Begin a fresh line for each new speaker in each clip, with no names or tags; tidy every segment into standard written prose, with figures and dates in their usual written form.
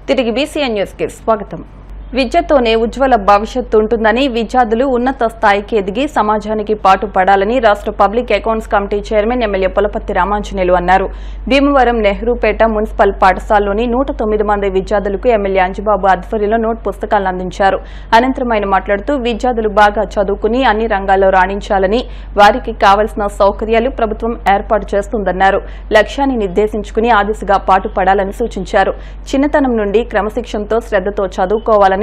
తిరిగి BCN news కి స్వాగతం. విద్యతోనే ఉజ్వల భవిష్యత్తు ఉంటుందని విద్యార్థులు ఉన్నత స్థాయికి ఎదిగి సమాజానికి పాటుపడాలని రాష్ట్ర public accounts committee chairman MLA Pulaparthi Ramanjaneyulu అన్నారు. భీమవరం నెహ్రూపేట మున్సిపల్ పాఠశాలలోని 109 మంది విద్యార్థులకు ఎమ్మెల్యే అంజిబాబు ఆధ్వర్యంలో నోట్ పుస్తకాలను అందించారు. అనంతరం ఆయన మాట్లాడుతూ విద్యార్థులు బాగా చదువుకుని అన్ని రంగాల్లో రాణించాలని, వారికి కావలసిన సౌకర్యాలు ప్రభుత్వం ఏర్పాటు చేస్తుందన్నారు. లక్ష్యాన్ని నిర్దేశించుకుని ఆ దిశగా పాటుపడాలని సూచించారు. చిన్నతనం నుండి క్రమశిక్షణతో శ్రద్ధతో చదువుకోవాలని,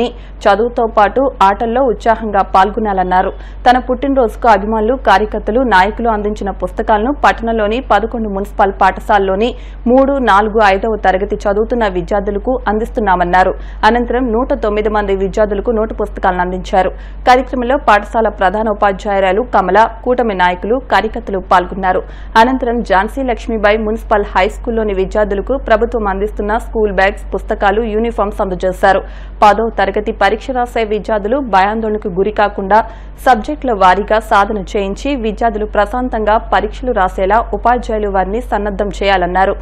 చదువుతో పాటు ఆటల్లో ఉత్సాహంగా పాల్గొనాలన్నారు. తన పుట్టినరోజుకు అభిమానులు, కార్యకర్తలు, నాయకులు అందించిన పుస్తకాలను పట్టణంలోని 11 మున్సిపల్ పాఠశాలలోని 3, 4, 5వ తరగతి చదువుతున్న విద్యార్థులకు అందిస్తున్నామన్నారు. అనంతరం 109 మంది విద్యార్థులకు నోటు పుస్తకాలను అందించారు. కార్యక్రమంలో పాఠశాల ప్రధానోపాధ్యాయురాలు కమల, కూటమి నాయకులు, కార్యకర్తలు పాల్గొన్నారు. అనంతరం ఝాన్సీ లక్ష్మీబాయి మున్సిపల్ హైస్కూల్లోని విద్యార్థులకు ప్రభుత్వం అందిస్తున్న స్కూల్ బ్యాగ్స్, పుస్తకాలు, యూనిఫామ్స్ అందజేశారు. 10వ తరగతి పరీక్ష రాసే విద్యార్థులు భయాందోళనకు గురికాకుండా సబ్జెక్టుల వారీగా సాధన చేయించి విద్యార్థులు ప్రశాంతంగా పరీక్షలు రాసేలా ఉపాధ్యాయులు వారిని సన్నద్దం చేయాలన్నారు.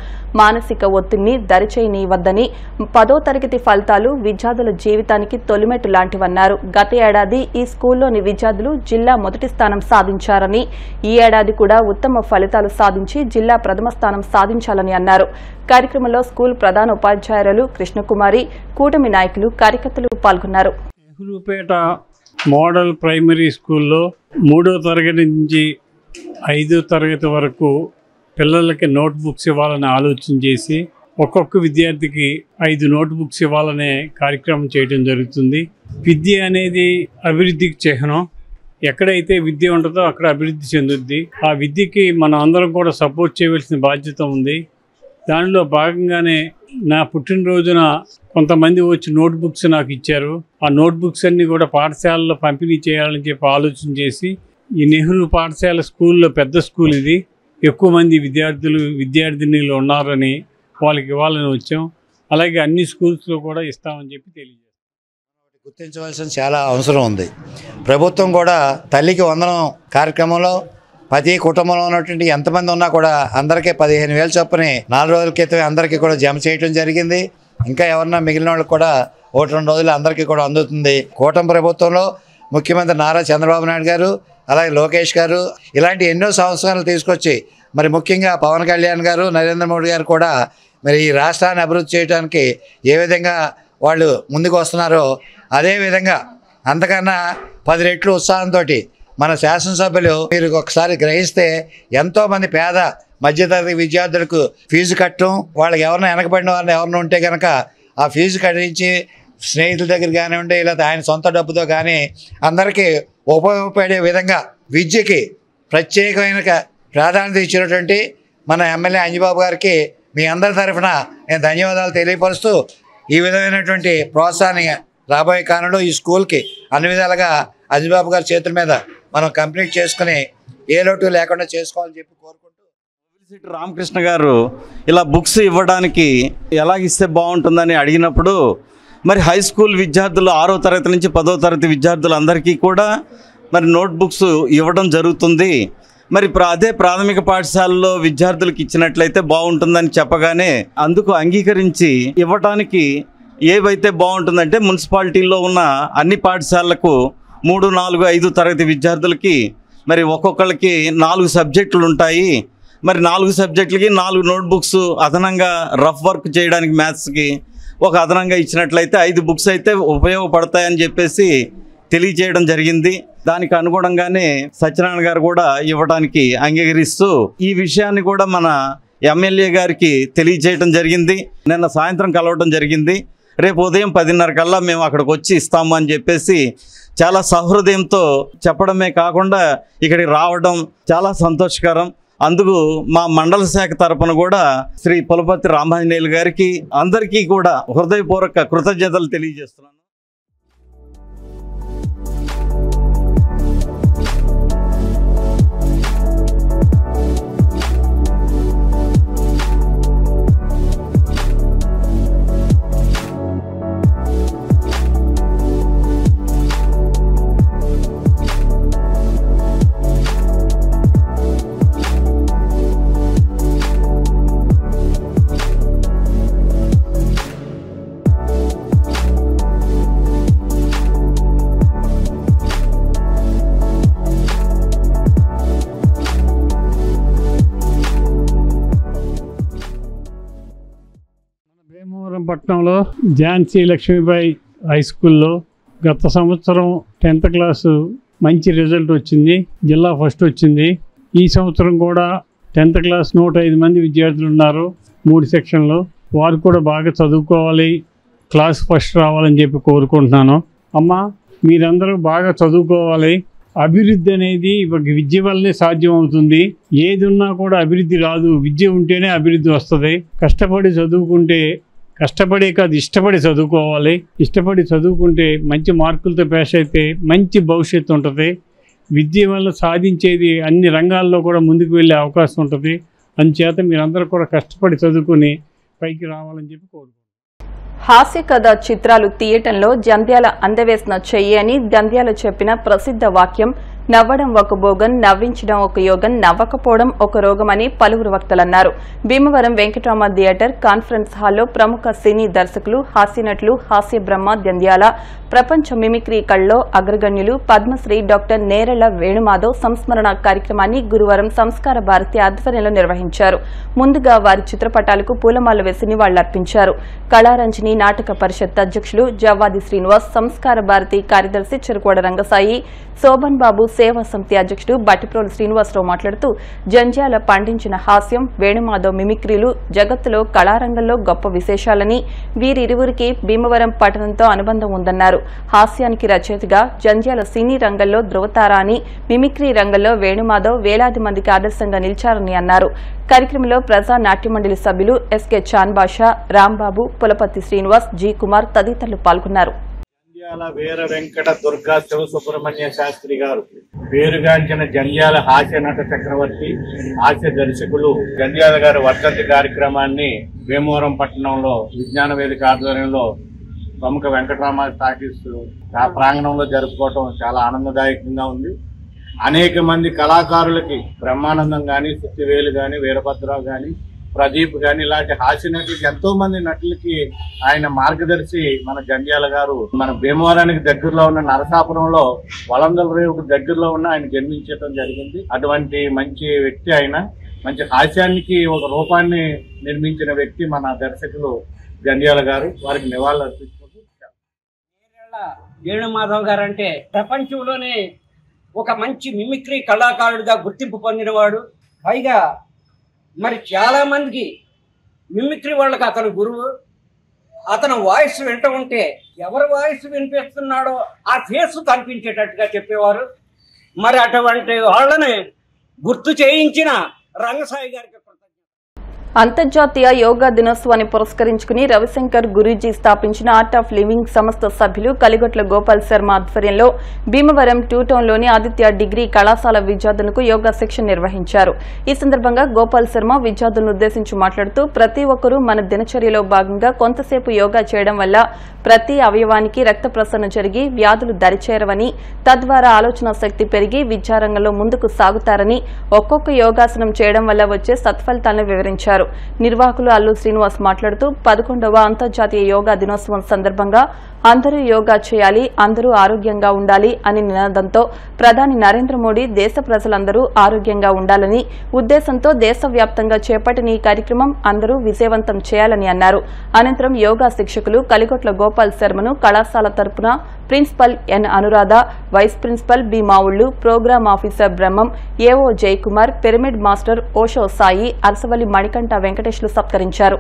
మానసిక ఒత్తిడిని దరిచేయనివ్వద్దని, 10వ తరగతి ఫలితాలు విద్యార్థుల జీవితానికి తొలిమెట్టు లాంటివన్నారు. గత ఏడాది ఈ స్కూల్లోని విద్యార్థులు జిల్లా మొదటి స్థానం సాధించారని, ఈ ఏడాది కూడా ఉత్తమ ఫలితాలు సాధించి జిల్లా ప్రథమ స్థానం సాధించాలని అన్నారు. కార్యక్రమంలో స్కూల్ ప్రధానోపాధ్యాయురాలు కృష్ణకుమారి, కూటమి నాయకులు, కార్యకర్తలు పాల్గొన్నారు.
నెహ్రూపేట మోడల్ ప్రైమరీ స్కూల్లో 3వ తరగతి నుంచి 5వ తరగతి వరకు పిల్లలకి నోట్ బుక్స్ ఇవ్వాలని ఆలోచన చేసి ఒక్కొక్క విద్యార్థికి 5 నోట్ బుక్స్ ఇవ్వాలనే కార్యక్రమం చేయడం జరుగుతుంది. విద్య అనేది అభివృద్ధికి చిహ్నం. ఎక్కడైతే విద్య ఉంటుందో అక్కడ అభివృద్ధి చెందుద్ది. ఆ విద్యకి మనం అందరం కూడా సపోర్ట్ చేయవలసిన బాధ్యత ఉంది. దానిలో భాగంగానే నా పుట్టినరోజున కొంతమంది వచ్చి నోట్ బుక్స్ నాకు ఇచ్చారు. ఆ నోట్ బుక్స్ అన్నీ కూడా పాఠశాలలో పంపిణీ చేయాలని చెప్పి ఆలోచన చేసి, ఈ నెహ్రూ పాఠశాల స్కూల్లో పెద్ద స్కూల్ ఇది, ఎక్కువ మంది విద్యార్థినీలు ఉన్నారని వాళ్ళకి ఇవ్వాలని వచ్చాం. అలాగే అన్ని స్కూల్స్లో కూడా ఇస్తామని చెప్పి తెలియజేస్తాం.
గుర్తించవలసిన చాలా అవసరం ఉంది. ప్రభుత్వం కూడా తల్లికి వందనం కార్యక్రమంలో ప్రతి కుటుంబంలో ఉన్నటువంటి ఎంతమంది ఉన్నా కూడా అందరికీ 15,000 చొప్పున 4 రోజుల క్రితమే అందరికీ కూడా జమ చేయడం జరిగింది. ఇంకా ఎవరన్నా మిగిలిన వాళ్ళకి కూడా 1-2 రోజులు అందరికీ కూడా అందుతుంది. కూటమి ప్రభుత్వంలో ముఖ్యమంత్రి నారా చంద్రబాబు నాయుడు గారు, అలాగే లోకేష్ గారు ఇలాంటి ఎన్నో సంవత్సరాలు తీసుకొచ్చి మరి ముఖ్యంగా పవన్ కళ్యాణ్ గారు, నరేంద్ర మోడీ గారు కూడా మరి ఈ రాష్ట్రాన్ని అభివృద్ధి చేయడానికి ఏ విధంగా వాళ్ళు ముందుకు వస్తున్నారో అదేవిధంగా అంతకన్నా 10 రెట్లు ఉత్సాహంతో మన శాసనసభ్యులు మీరు ఒకసారి గ్రహిస్తే ఎంతోమంది పేద మధ్యతరగతి విద్యార్థులకు ఫీజు కట్టడం, వాళ్ళకి ఎవరైనా వెనకబడిన వారిని ఎవరైనా ఉంటే కనుక ఆ ఫీజు కట్టించి స్నేహితుల దగ్గర కానివ్వండి, లేదా ఆయన సొంత డబ్బుతో కానీ అందరికీ ఉపయోగపడే విధంగా విద్యకి ప్రత్యేకమైన ప్రాధాన్యత ఇచ్చినటువంటి మన ఎమ్మెల్యే అంజిబాబు గారికి మీ అందరి తరఫున నేను ధన్యవాదాలు తెలియపరుస్తూ, ఈ విధమైనటువంటి ప్రోత్సాహాన్ని రాబోయే కాలంలో ఈ స్కూల్కి అన్ని విధాలుగా అంజిబాబు గారి చేతుల మీద మనం కంప్లీట్ చేసుకుని ఏ లోటు లేకుండా చేసుకోవాలని చెప్పి కోరుకుంటూ,
రామకృష్ణ గారు ఇలా బుక్స్ ఇవ్వడానికి ఎలా ఇస్తే బాగుంటుందని అడిగినప్పుడు మరి హై స్కూల్ విద్యార్థులు 6వ తరగతి నుంచి 10వ తరగతి విద్యార్థులందరికీ కూడా మరి నోట్ బుక్స్ ఇవ్వడం జరుగుతుంది. మరి అదే ప్రాథమిక పాఠశాలలో విద్యార్థులకు ఇచ్చినట్లయితే బాగుంటుందని చెప్పగానే అందుకు అంగీకరించి ఇవ్వడానికి ఏవైతే బాగుంటుందంటే మున్సిపాలిటీలో ఉన్న అన్ని పాఠశాలలకు 3, 4, 5 తరగతి విద్యార్థులకి మరి ఒక్కొక్కరికి 4 సబ్జెక్టులు ఉంటాయి. మరి 4 సబ్జెక్టులకి 4 నోట్ బుక్స్ అదనంగా రఫ్ వర్క్ చేయడానికి మ్యాథ్స్కి ఒక అదనంగా ఇచ్చినట్లయితే 5 బుక్స్ అయితే ఉపయోగపడతాయని చెప్పేసి తెలియజేయడం జరిగింది. దానికి అనుగుణంగానే సత్యనారాయణ గారు కూడా ఇవ్వడానికి అంగీకరిస్తూ ఈ విషయాన్ని కూడా మన ఎమ్మెల్యే గారికి తెలియజేయడం జరిగింది. నిన్న సాయంత్రం కలవడం జరిగింది. రేపు ఉదయం 10:30 కల్లా మేము అక్కడికి వచ్చి ఇస్తాము అని చెప్పేసి చాలా సహృదయంతో చెప్పడమే కాకుండా ఇక్కడికి రావడం చాలా సంతోషకరం. అందుకు మా మండల శాఖ తరపున కూడా శ్రీ పులపర్తి రామాంజనేయులు గారికి అందరికీ కూడా హృదయపూర్వక కృతజ్ఞతలు తెలియజేస్తున్నాను.
భీమవరం పట్టణంలో ఝాన్సీ లక్ష్మీబాయి హై స్కూల్లో గత సంవత్సరం 10th క్లాసు మంచి రిజల్ట్ వచ్చింది, జిల్లా ఫస్ట్ వచ్చింది. ఈ సంవత్సరం కూడా 10th క్లాస్ 105 మంది విద్యార్థులు ఉన్నారు 3 సెక్షన్లు. వారు కూడా బాగా చదువుకోవాలి, క్లాస్ ఫస్ట్ రావాలని చెప్పి కోరుకుంటున్నాను. అమ్మ, మీరందరూ బాగా చదువుకోవాలి. అభివృద్ధి అనేది విద్య వల్లనే సాధ్యం అవుతుంది. ఏది ఉన్నా కూడా అభివృద్ధి రాదు, విద్య ఉంటేనే అభివృద్ధి వస్తుంది. కష్టపడి చదువుకుంటే, కష్టపడే కాదు ఇష్టపడి చదువుకోవాలి. ఇష్టపడి చదువుకుంటే మంచి మార్కులతో పాస్ అయితే మంచి భవిష్యత్తు ఉంటుంది. విద్య వల్ల సాధించేది అన్ని రంగాల్లో కూడా ముందుకు వెళ్ళే అవకాశం ఉంటుంది. అందుచేత మీరందరూ కూడా కష్టపడి చదువుకుని పైకి రావాలని చెప్పి కోరుకుంటున్నాను.
హాస్య కథ చిత్రాలు తీయటంలో జంధ్యాల అందవేసిన చెయ్యి అని జంధ్యాల చెప్పిన ప్రసిద్ధ వాక్యం నవ్వడం ఒక భోగం, నవ్వించడం ఒక యోగం, నవ్వకపోవడం ఒక రోగం అని పలువురు వక్తలన్నారు. భీమవరం వెంకటరామ థియేటర్ కాన్ఫరెన్స్ హాల్లో ప్రముఖ సినీ దర్శకులు, హాస్యనటులు, హాస్య బ్రహ్మ జంధ్యాల, ప్రపంచ మిమిక్రీ కళ్ళలో అగ్రగణ్యులు పద్మశ్రీ డాక్టర్ నేరెళ్ల వేణుమాధవ్ సంస్మరణ కార్యక్రమాన్ని గురువారం సంస్కార భారతి ఆధ్వర్యంలో నిర్వహించారు. ముందుగా వారి చిత్రపటాలకు పూలమాల వేసి నివాళులర్పించారు. కళారంజని నాటక పరిషత్ అధ్యక్షులు జవ్వాది శ్రీనివాస్, సంస్కార భారతి కార్యదర్శి చెరుకోడ రంగసాయి, శోభన్ బాబు సేవా సమితి అధ్యక్షుడు బట్టిప్రోలు శ్రీనివాసరావు మాట్లాడుతూ జంధ్యాల పండించిన హాస్యం, వేణుమాధవ్ మిమిక్రీలు జగత్తులో కళారంగంలో గొప్ప విశేషాలని, వీరిరువురికి భీమవరం పట్టణంతో అనుబంధం ఉందన్నారు. హాస్యానికి రచయితగా జంధ్యాల సినీ రంగంలో ధృవతార అని, మిమిక్రీ రంగంలో వేణుమాధవ్ వేలాది మందికి ఆదర్శంగా నిలిచారని అన్నారు. కార్యక్రమంలో ప్రజా నాట్య మండలి సభ్యులు ఎస్కే చాన్ బాషా, రాంబాబు, పులపతి శ్రీనివాస్, జి కుమార్ తదితరులు పాల్గొన్నారు.
జంధ్యాల వీర వెంకట దుర్గా శివసుబ్రహ్మణ్య శాస్త్రి గారు పేరుగాంచిన జంధ్యాల హాస్య నట చక్రవర్తి, హాస్య దర్శకులు జంధ్యాల గారి వర్ధంతి కార్యక్రమాన్ని భీమవరం పట్టణంలో విజ్ఞాన వేదిక ఆధ్వర్యంలో ప్రముఖ వెంకటరామ టాకీస్ ఆ ప్రాంగణంలో జరుపుకోవటం చాలా ఆనందదాయకంగా ఉంది. అనేక మంది కళాకారులకి బ్రహ్మానందం గాని, సుత్తివేలు గాని, వీరభద్రరావు గాని, ప్రదీప్ గాని ఇలాంటి హాస్య నటులకి ఎంతో మంది నటులకి ఆయన మార్గదర్శి మన జంధ్యాల గారు. మన భీమవరానికి దగ్గరలో ఉన్న నరసాపురంలో వలందల రేవుకు దగ్గరలో ఉన్న ఆయన జన్మించడం జరిగింది. అటువంటి మంచి వ్యక్తి ఆయన. మంచి హాస్యానికి ఒక రూపాన్ని నిర్మించిన వ్యక్తి మన దర్శకులు జంధ్యాల గారు. వారికి నివాళులు అర్పించుకుంటూ
వేణుమాధవ్ గారు అంటే ప్రపంచంలోనే ఒక మంచి మిమిక్రీ కళాకారుడిగా గుర్తింపు పొందినవాడు. పైగా మరి చాలా మందికి మిమిక్రీ వాళ్ళకి అతను గురువు. అతను వాయిస్ వింటూ ఉంటే ఎవరు వాయిస్ వినిపిస్తున్నాడో ఆ ఫేస్ కనిపించేటట్టుగా చెప్పేవారు. మరి అటువంటి వాళ్ళని గుర్తు చేయించిన రంగసాయి గారికి
అంతర్జాతీయ యోగా దినోత్సవాన్ని పురస్కరించుకుని రవిశంకర్ గురూజీ స్థాపించిన ఆర్ట్ ఆఫ్ లివింగ్ సంస్థ సభ్యులు కలిగొట్ల గోపాల్ శర్మ ఆధ్వర్యంలో భీమవరం 2 టౌన్లోని ఆదిత్య డిగ్రీ కళాశాల విద్యార్థులకు యోగా శిక్షణ నిర్వహించారు. ఈ సందర్భంగా గోపాల్ శర్మ విద్యార్థులను ఉద్దేశించి మాట్లాడుతూ ప్రతి ఒక్కరూ మన దినచర్యలో భాగంగా కొంతసేపు యోగా చేయడం వల్ల ప్రతి అవయవానికి రక్త ప్రసరణ జరిగి వ్యాధులు దరిచేరవని, తద్వారా ఆలోచన శక్తి పెరిగి విద్యారంగంలో ముందుకు సాగుతారని, ఒక్కొక్క యోగాసనం చేయడం వల్ల వచ్చే సత్ఫలితాలను వివరించారు. నిర్వాహకులు అల్లు శ్రీనివాస్ మాట్లాడుతూ 11వ అంతర్జాతీయ యోగా దినోత్సవం సందర్భంగా అందరూ యోగా చేయాలి, అందరూ ఆరోగ్యంగా ఉండాలి అని నినాదంతో ప్రధాని నరేంద్ర మోడీ దేశ ప్రజలందరూ ఆరోగ్యంగా ఉండాలని ఉద్దేశంతో దేశవ్యాప్తంగా చేపట్టిన ఈ కార్యక్రమం అందరూ విజయవంతం చేయాలని అన్నారు. అనంతరం యోగా శిక్షకులు కలిగొట్ల గోపాల్ శర్మను కళాశాల తరపున principal N Anuradha, vice principal B Mavullu, programme officer Brahmam, AO Jayakumar, pyramid master Osho Sai, Arasavalli Manikantha వెంకటేశ్లు సత్కరించారు.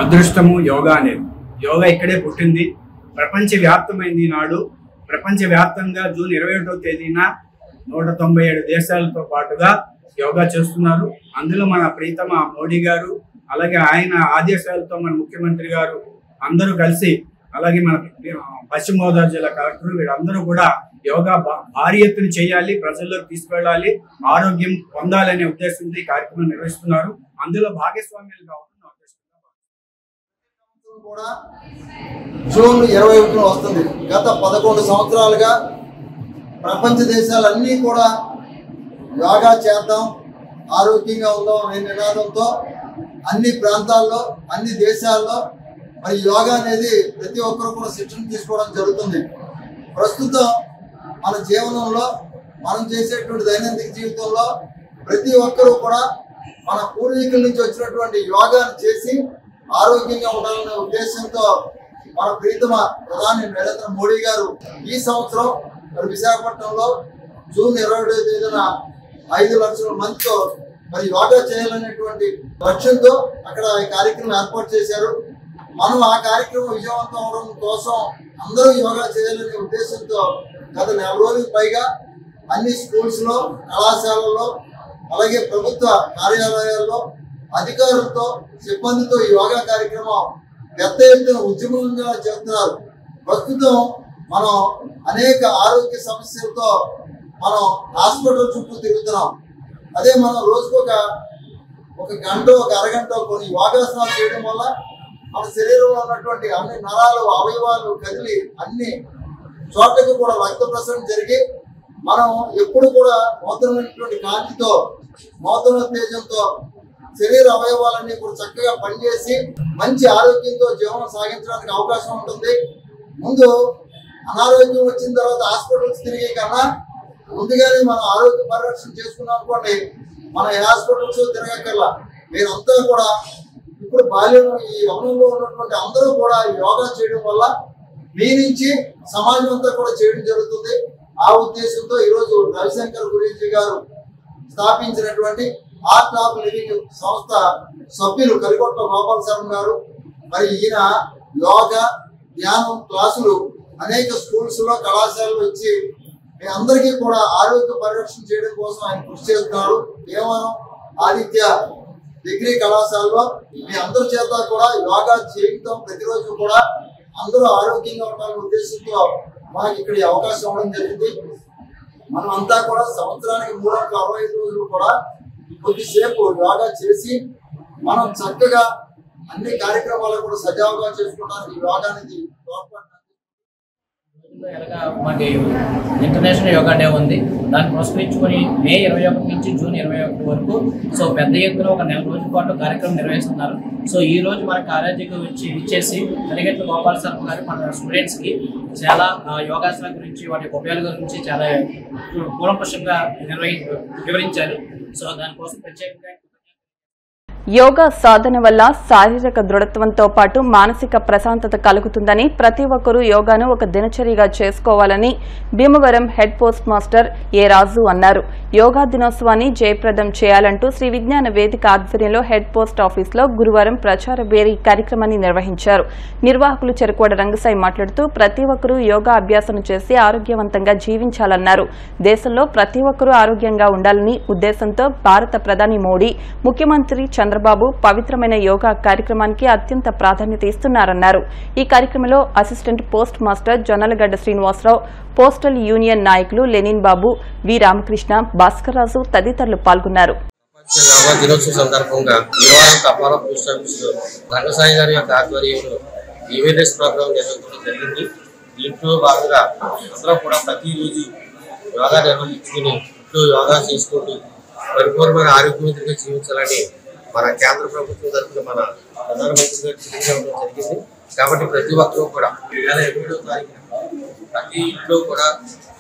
అదృష్టము యోగా అనేది. యోగా ఇక్కడే పుట్టింది, ప్రపంచవ్యాప్తమైంది. నాడు ప్రపంచవ్యాప్తంగా జూన్ 21వ తేదీన 197 దేశాలతో పాటుగా యోగా చేస్తున్నారు. అందులో మన ప్రీతమ మోడీ గారు, అలాగే ఆయన ఆదేశాలతో మన ముఖ్యమంత్రి గారు అందరూ కలిసి, అలాగే మన పశ్చిమ గోదావరి జిల్లా కలెక్టర్ వీళ్ళందరూ కూడా యోగా భారీ ఎత్తున చేయాలి, ప్రజల్లోకి తీసుకెళ్ళాలి, ఆరోగ్యం పొందాలనే ఉద్దేశంతో ఈ కార్యక్రమం నిర్వహిస్తున్నారు. అందులో భాగస్వామ్యాలు కావడం
కూడా జూన్ 21న వస్తుంది. గత 11 సంవత్సరాలుగా ప్రపంచ దేశాలన్నీ కూడా యోగా చేద్దాం, ఆరోగ్యంగా ఉందాం అనే నినాదంతో అన్ని ప్రాంతాల్లో, అన్ని దేశాల్లో మరి యోగా అనేది ప్రతి ఒక్కరు కూడా శిక్షణ తీసుకోవడం జరుగుతుంది. ప్రస్తుతం మన జీవనంలో మనం చేసేటువంటి దైనందిక జీవితంలో ప్రతి ఒక్కరూ కూడా మన పూర్వీకుల నుంచి వచ్చినటువంటి యోగాను చేసి ఆరోగ్యంగా ఉండాలనే ఉద్దేశంతో మన ప్రీతమ ప్రధాని నరేంద్ర మోడీ గారు ఈ సంవత్సరం మరి విశాఖపట్నంలో జూన్ 22వ తేదీన 5 లక్షల మందితో మరి యోగా చేయాలనేటువంటి లక్ష్యంతో అక్కడ ఈ కార్యక్రమం ఏర్పాటు చేశారు. మనం ఆ కార్యక్రమం విజయవంతం అవడం కోసం అందరూ యోగా చేయాలనే ఉద్దేశంతో గత 4 రోజులకు పైగా అన్ని స్కూల్స్లో, కళాశాలల్లో, అలాగే ప్రభుత్వ కార్యాలయాల్లో అధికారులతో, సిబ్బందితో ఈ యోగా కార్యక్రమం పెద్ద ఎత్తున ఉద్యమంగా చేస్తున్నారు. ప్రస్తుతం మనం అనేక ఆరోగ్య సమస్యలతో మనం హాస్పిటల్ చుట్టూ తిరుగుతున్నాం. అదే మనం రోజుకు ఒక గంట, ఒక అరగంట కొన్ని యోగాసనాలు చేయడం వల్ల మన శరీరంలో ఉన్నటువంటి అన్ని నరాలు, అవయవాలు కదిలి అన్ని చోట్లకు కూడా రక్త ప్రసరణ జరిగి మనం ఎప్పుడు కూడా నూతనమైనటువంటి కాంతితో, నూతన తేజంతో శరీర అవయవాలన్నీ కూడా చక్కగా పనిచేసి మంచి ఆరోగ్యంతో జీవనం సాగించడానికి అవకాశం ఉంటుంది. ముందు అనారోగ్యం వచ్చిన తర్వాత హాస్పిటల్స్ తిరిగే కన్నా ముందుగానే మనం ఆరోగ్య పరిరక్షణ చేసుకున్నాం అనుకోండి, మన హాస్పిటల్స్ తిరగక్కర్లా. మీరంతా కూడా ఇప్పుడు బాల్యంలో ఈ యవనంలో ఉన్నటువంటి అందరూ కూడా యోగా చేయడం వల్ల మీ నుంచి సమాజం అంతా కూడా చేయడం జరుగుతుంది. ఆ ఉద్దేశంతో ఈరోజు రవిశంకర్ గురూజీ గారు స్థాపించినటువంటి ఆర్ట్ ఆఫ్ లివింగ్ సంస్థ సభ్యులు కలిగొట్ల గోపాల్ శర్మ గారు మరి ఈయన యోగా, ధ్యానం క్లాసులు అనేక స్కూల్స్ లో, కళాశాలలో ఇచ్చి మీ అందరికీ కూడా ఆరోగ్య పరిరక్షణ చేయడం కోసం ఆయన కృషి చేస్తున్నారు. కేవలం ఆదిత్య డిగ్రీ కళాశాలలో మీ అందరి చేత కూడా యోగా చేయడం, ప్రతిరోజు కూడా అందరూ ఆరోగ్యంగా ఉండాలనే ఉద్దేశంతో మనకి ఇక్కడ అవకాశం ఇవ్వడం జరిగింది. మనం అంతా కూడా సంవత్సరానికి 365 రోజులు కూడా కొద్దిసేపు యోగా చేసి మనం చక్కగా అన్ని కార్యక్రమాలు కూడా సజావుగా చేసుకోవడానికి యోగా అనేది తోడ్పడుతుంది.
మాకు ఇంటర్నేషనల్ యోగా డే ఉంది. దాన్ని పురస్కరించుకొని మే 21 నుంచి జూన్ 21 వరకు సో పెద్ద ఎత్తున ఒక 4 రోజుల పాటు కార్యక్రమం నిర్వహిస్తున్నారు. సో ఈ రోజు మన కాలేజీకి ఇచ్చేసి కలిగట్ల గోపాల్ శర్మ గారు మన స్టూడెంట్స్కి చాలా యోగాసనాల గురించి, వాటి ఉపయోగాల గురించి చాలా కూలంకషంగా వివరించారు. సో దానికోసం ప్రత్యేకంగా
యోగా సాధన వల్ల శారీరక దృఢత్వంతో పాటు మానసిక ప్రశాంతత కలుగుతుందని, ప్రతి ఒక్కరూ యోగాను ఒక దినచర్యగా చేసుకోవాలని భీమవరం హెడ్ పోస్ట్ మాస్టర్ ఏ రాజు అన్నారు. యోగా దినోత్సవాన్ని జయప్రదం చేయాలంటూ శ్రీ విజ్ఞాన వేదిక ఆధ్వర్యంలో హెడ్ పోస్ట్ ఆఫీసులో గురువారం ప్రచార భేరీ కార్యక్రమాన్ని నిర్వహించారు. నిర్వాహకులు చెరుకోడ రంగసాయి మాట్లాడుతూ ప్రతి ఒక్కరూ యోగా అభ్యాసం చేసి ఆరోగ్యవంతంగా జీవించాలన్నారు. దేశంలో ప్రతి ఒక్కరూ ఆరోగ్యంగా ఉండాలని ఉద్దేశంతో భారత ప్రధాని మోడీ, ముఖ్యమంత్రి చంద్రబాబు పవిత్రమైన యోగా కార్యక్రమానికి అత్యంత ప్రాధాన్యత ఇస్తున్నారన్నారు. ఈ కార్యక్రమంలో assistant post master Jonnalagadda Srinivasarao, postal union నాయకులు లెనిన్ బాబు, వి రామకృష్ణ, భాస్కర్ రాజు తదితరులు పాల్గొన్నారు.
యోగా దినోత్సవం సందర్భంగా అపారా పోస్ట్ ఆఫీస్ రంగసాయి గారి యొక్క ఆధ్వర్యంలో అవేర్నెస్ ప్రోగ్రాం నిర్వహించడం జరిగింది. దీంట్లో భాగంగా అందరూ కూడా ప్రతిరోజు యోగా నిర్వహించుకుని ఇంట్లో యోగా చేసుకుంటూ పరిపూర్ణమైన ఆరోగ్యవంతంగా జీవించాలని మన కేంద్ర ప్రభుత్వం తరఫున మన ప్రధానమంత్రి గారు తెలియజేయడం జరిగింది. కాబట్టి ప్రతి ఒక్కరూ కూడా 2027వ తారీఖున ప్రతి ఇంట్లో కూడా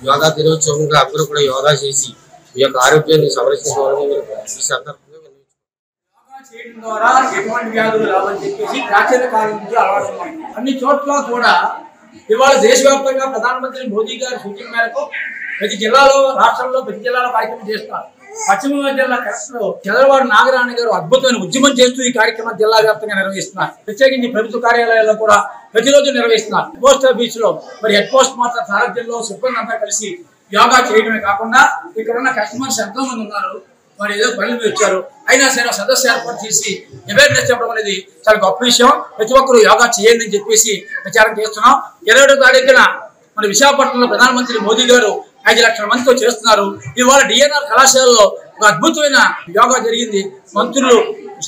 యోగా దినోత్సవంగా అందరూ కూడా యోగా చేసి మీ యొక్క ఆరోగ్యాన్ని సంరక్షించుకోవాలని ఈ సందర్భంగా
యోగా చేయడం ద్వారా ఎటువంటి వ్యాధులు రావని చెప్పేసి ప్రాచీన కాలం నుంచి అలవాటు ఉన్నాయి. అన్ని చోట్ల కూడా ఇవాళ దేశవ్యాప్తంగా ప్రధానమంత్రి మోదీ గారి సూచన మేరకు ప్రతి జిల్లాలో, రాష్ట్రంలో ప్రతి జిల్లాలో కార్యక్రమం చేస్తున్నారు. పశ్చిమ గోదావరి జిల్లా కలెక్టర్ చంద్రబాబు నాగరాణి గారు అద్భుతమైన ఉద్యమం చేస్తూ ఈ కార్యక్రమం జిల్లా వ్యాప్తంగా నిర్వహిస్తున్నారు. ప్రత్యేకించి ప్రభుత్వ కార్యాలయాల్లో కూడా ప్రతిరోజు నిర్వహిస్తున్నారు. పోస్ట్ ఆఫీస్ లో మరి హెడ్ పోస్ట్ మాస్టర్ సారథ్యంలో సిబ్బంది అంతా కలిసి యోగా చేయడమే కాకుండా ఇక్కడ ఉన్న కస్టమర్స్ ఎంతో మంది ఉన్నారు. మరి ఏదో పనులు మీద వచ్చారు, అయినా సరే సదస్సు ఏర్పాటు చేసి అవేర్నెస్ చెప్పడం అనేది చాలా గొప్ప విషయం. ప్రతి ఒక్కరు యోగా చేయండి అని చెప్పేసి ప్రచారం చేస్తున్నాం. 27వ తారీఖున మన విశాఖపట్నంలో ప్రధానమంత్రి మోదీ గారు 5 లక్షల మందితో చేస్తున్నారు. ఇవాళ డిఎన్ఆర్ కళాశాలలో ఒక అద్భుతమైన యోగా జరిగింది. మంత్రులు,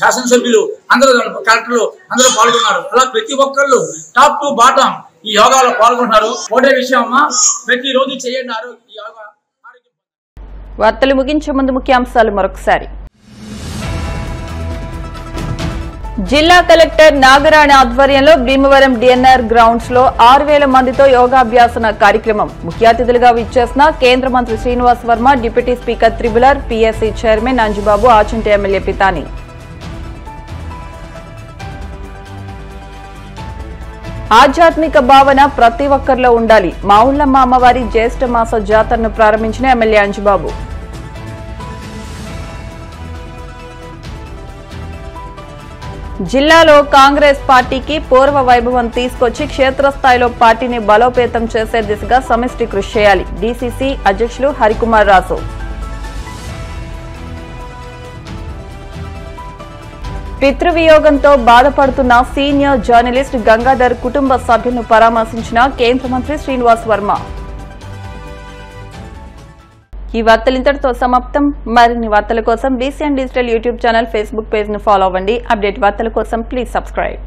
శాసనసభ్యులు, అందరూ కలెక్టర్లు అందరూ పాల్గొన్నారు. అలా ప్రతి ఒక్కళ్ళు టాప్ టు బాటం ఈ యోగాలో పాల్గొంటున్నారు. ఒకటే విషయం అమ్మా, ప్రతిరోజు చేయండి ఈ యోగా.
వార్తలు ముగించే ముందు ముఖ్యాంశాలు మరొకసారి. జిల్లా కలెక్టర్ నాగరాణి ఆధ్వర్యంలో భీమవరం డిఎన్ఆర్ గ్రౌండ్స్ లో 6,000 మందితో యోగాభ్యాసన కార్యక్రమం. ముఖ్య అతిథులుగా విచ్చేసిన కేంద్ర మంత్రి శ్రీనివాస్ వర్మ, డిప్యూటీ స్పీకర్ త్రిబులర్, PSC chairman Anjubabu, Achanta MLA Pitani. ఆధ్యాత్మిక భావన ప్రతి ఒక్కరిలో ఉండాలి. మావుళ్లమ్మ అమ్మవారి జ్యేష్ఠ మాస జాతరను ప్రారంభించిన ఎమ్మెల్యే అంజుబాబు. జిల్లాలో కాంగ్రెస్ పార్టీకి పూర్వ వైభవం తీసుకొచ్చి క్షేత్రస్థాయిలో పార్టీని బలోపేతం చేసే దిశగా సమిష్టి కృషి చేయాలి. డీసీసీ అధ్యక్షులు హరికుమార్ రాసు. పితృవియోగంతో బాధపడుతున్న సీనియర్ జర్నలిస్ట్ గంగాధర్ కుటుంబ సభ్యులను పరామర్శించిన కేంద్ర మంత్రి శ్రీనివాస్ వర్మ. ఈ వార్తలు ఇంతటితో సమాప్తం. మరిన్ని వార్తల కోసం BCN digital YouTube channel, Facebook page ను ఫాలో అవ్వండి. అప్డేట్ వార్తల కోసం ప్లీజ్ సబ్స్క్రైబ్.